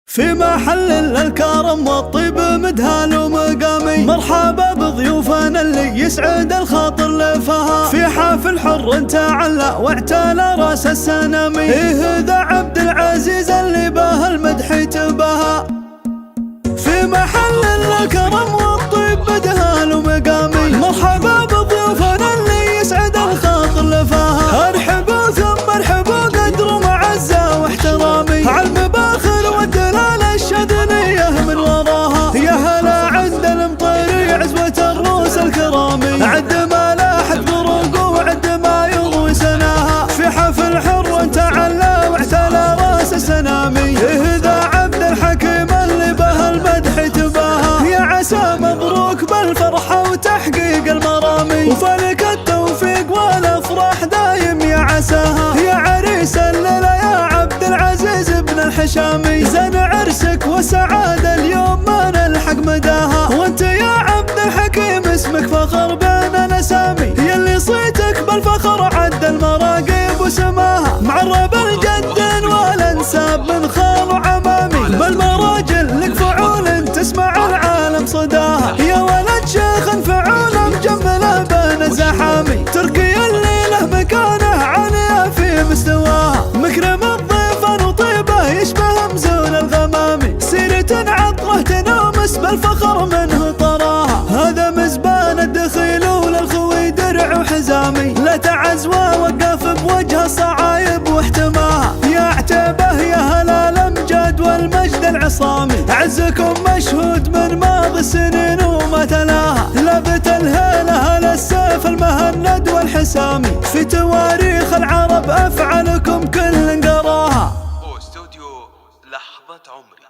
في محل الكرم والطيب مدهال ومقامي، مرحبا بضيوفنا اللي يسعد الخاطر لفها. في حافل حر تعلى واعتلى راس السنامي، إيه ذا عبد العزيز اللي به المدح يتباهى. في محل الكرم والطيب مدهال ومقامي، مرحبا بضيوفنا اللي يسعد الخاطر لفها. ارحبوا ثم ارحبوا قدر معزة واحترامي، عالمباخر والدلال الشذنية من وراها. يا هلا عند المطيري عزوة الروس الكرامي، عد ما لاحت بروق وعد ما يضوي سناها. في حفل حر تعلى واعتلى راس السنامي، إيه ذا عبد الحكيم اللي به المدح يتباهى. يا عسى مبروك بالفرحة وتحقيق المرامي، وفلك التوفيق والافراح دايم يا عساها. يا عريس الليلة يا عبد العزيز بن الحشامي، زين عرسك وسعادة اليوم ما نلحق مداها. وانت يا عبد الحكيم اسمك فخر بين الاسامي، يلي صيتك بالفخر عد المراقب وسماها. معرب الجد والانساب من خال وعمامي، بالمراجل لك فعول تسمع العالم صداها. يا ولد شيخ فعول مجمله بين الزحامي، تركي اللي له مكانه عالية في مستواها. مكرم الضيف وطيبه يشبه مزون الغمامي، سيرة عطره تنامس بالفخر منه طراها. هذا مزبان الدخيل وللخوي درع وحزامي، لا تعز ووقف بوجه الصعايب واحتماها. يا عتيبه يا هلا الامجاد والمجد العصامي، عزكم مشهود من ماضي السنين وما تلاها. لابت الهيله هلا السيف المهند والحسامي، في تواريخ العرب افعالكم كل قراها. استوديو لحظة عمري.